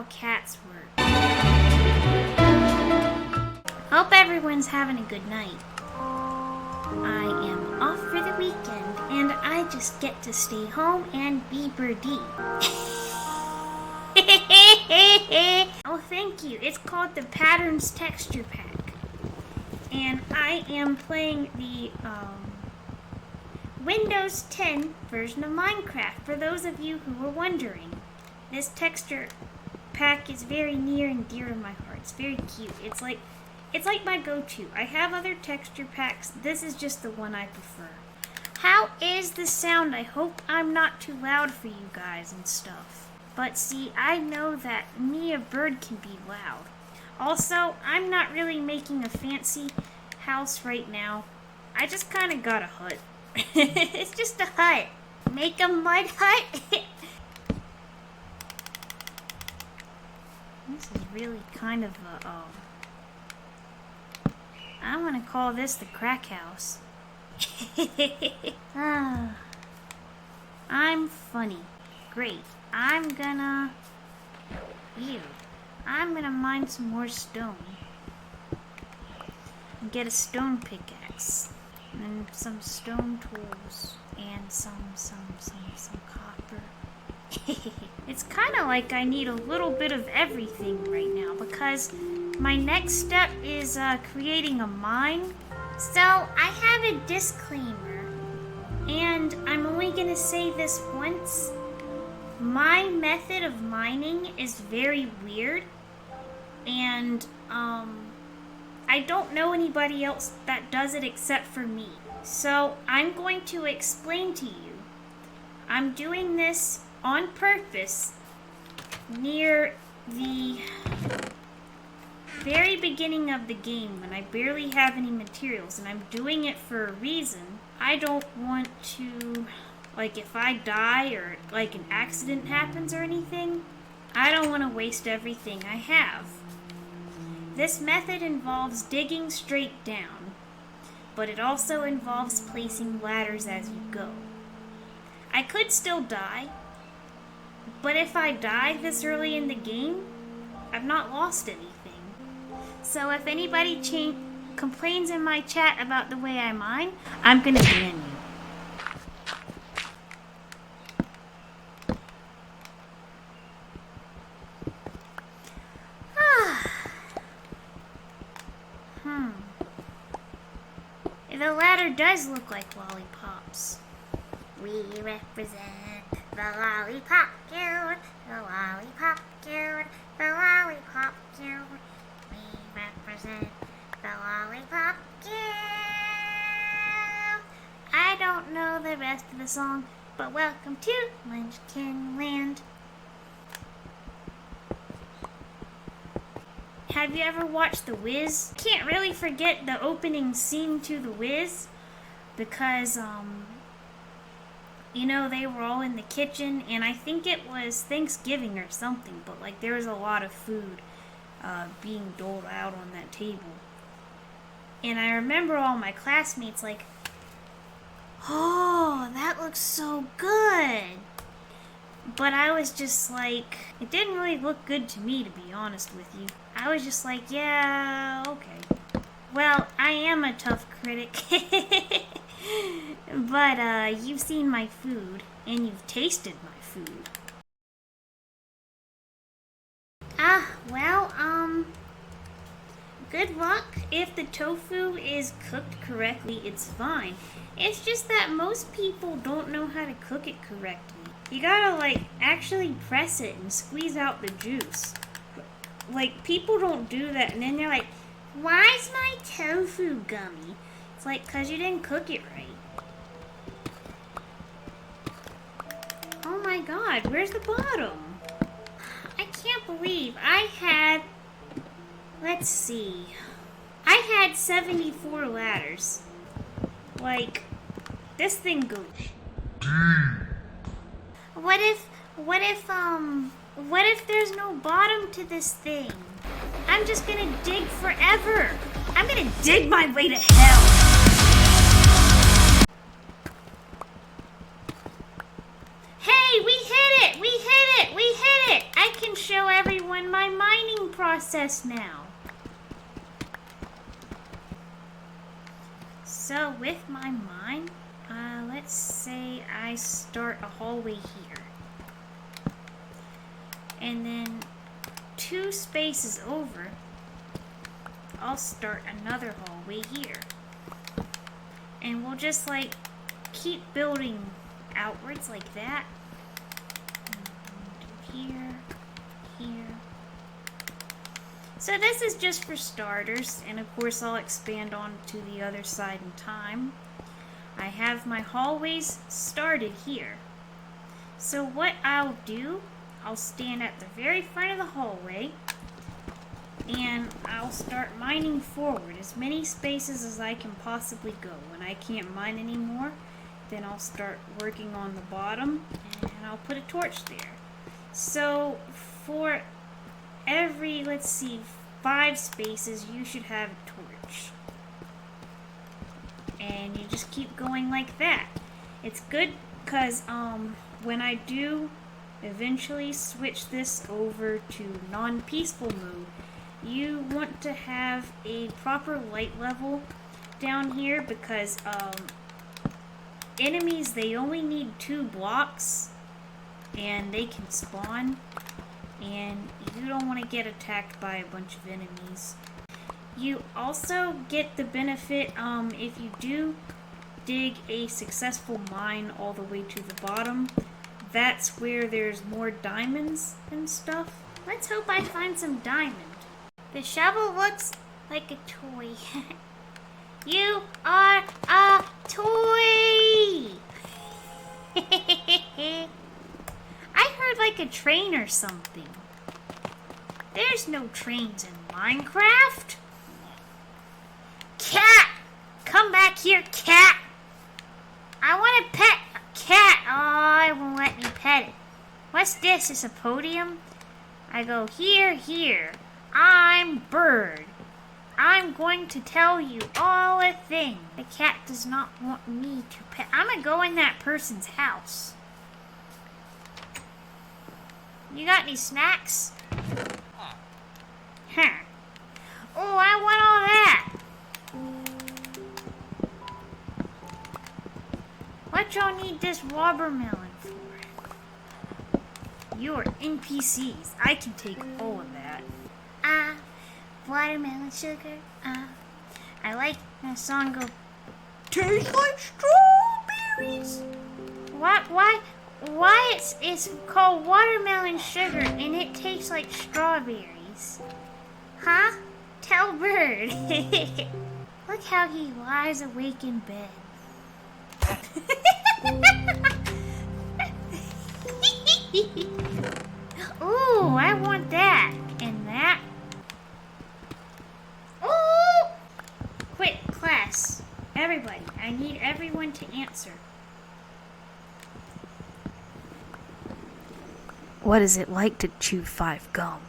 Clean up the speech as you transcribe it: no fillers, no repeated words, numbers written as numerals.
cats work. Hope everyone's having a good night. I am off for the weekend, and I just get to stay home and be Birdie. Oh, thank you. It's called the Patterns Texture Pack. And I am playing the Windows 10 version of Minecraft, for those of you who were wondering. This texture pack is very near and dear to my heart. It's very cute. It's like my go-to. I have other texture packs. This is just the one I prefer. How is the sound? I hope I'm not too loud for you guys and stuff. But see, I know that me, a bird, can be loud. Also, I'm not really making a fancy house right now. I just kind of got a hut. It's just a hut. Make a mud hut. This is really kind of a, I want to call this the crack house. I'm funny. Great. I'm gonna mine some more stone. And get a stone pickaxe. And some stone tools. And some copper. It's kind of like I need a little bit of everything right now, because my next step is creating a mine. So I have a disclaimer, and I'm only gonna say this once. My method of mining is very weird, and I don't know anybody else that does it except for me. So I'm going to explain to you. I'm doing this on purpose near the very beginning of the game when I barely have any materials, and I'm doing it for a reason. I don't want to, like, if I die or like an accident happens or anything, I don't want to waste everything I have. This method involves digging straight down, but it also involves placing ladders as you go. I could still die, but if I die this early in the game, I've not lost anything. So if anybody complains in my chat about the way I mine, I'm gonna ban you. The ladder does look like lollipops. We represent the lollipop guild, the lollipop guild, the lollipop guild. We represent the lollipop guild. I don't know the rest of the song, but welcome to Munchkin Land. Have you ever watched The Wiz? Can't really forget the opening scene to The Wiz, because, you know, they were all in the kitchen, and I think it was Thanksgiving or something, but, like, there was a lot of food being doled out on that table. And I remember all my classmates like, oh, that looks so good. But I was just like, it didn't really look good to me, to be honest with you. I was just like, yeah, okay. Well, I am a tough critic. But you've seen my food, and you've tasted my food. Well, good luck. If the tofu is cooked correctly, it's fine. It's just that most people don't know how to cook it correctly. You gotta, like, actually press it and squeeze out the juice. Like, people don't do that, and then they're like, why is my tofu gummy? It's like, 'cause you didn't cook it right. Oh my god, where's the bottom? I can't believe I had, let's see, I had 74 ladders. Like, this thing goes. What if there's no bottom to this thing? I'm just gonna dig forever. I'm gonna dig my way to hell. Hey, we hit it! We hit it! We hit it! I can show everyone my mining process now. So with my mine, let's say I start a hallway here. And then 2 spaces over, I'll start another hallway here. And we'll just like keep building outwards like that. Here, here. So this is just for starters, and of course I'll expand on to the other side in time. I have my hallways started here. So what I'll do, I'll stand at the very front of the hallway, and I'll start mining forward as many spaces as I can possibly go. When I can't mine anymore, then I'll start working on the bottom, and I'll put a torch there. So for every, let's see, 5 spaces, you should have a torch. And you just keep going like that. It's good because when I do eventually switch this over to non-peaceful mode, you want to have a proper light level down here because enemies, they only need 2 blocks and they can spawn, and you don't want to get attacked by a bunch of enemies. You also get the benefit if you do dig a successful mine all the way to the bottom. That's where there's more diamonds and stuff. Let's hope I find some diamond. The shovel looks like a toy. You are a toy! I heard like a train or something. There's no trains in Minecraft. Cat! Come back here, cat! I want to pet a cat. Oh, it won't let me pet it. What's this? It's a podium? I go here, here. I'm Bird. I'm going to tell you all a thing. The cat does not want me to pet. I'm going to go in that person's house. You got any snacks? Huh. Oh, I want all that. What y'all need this watermelon for? You are NPCs. I can take all of that. Watermelon sugar. I like that song go, tastes like strawberries. What? Why it's called watermelon sugar and it tastes like strawberries? Huh? Tell Bird. Look how he lies awake in bed. Ooh, I want that. And that. Ooh! Quick, class. Everybody, I need everyone to answer. What is it like to chew 5 gum?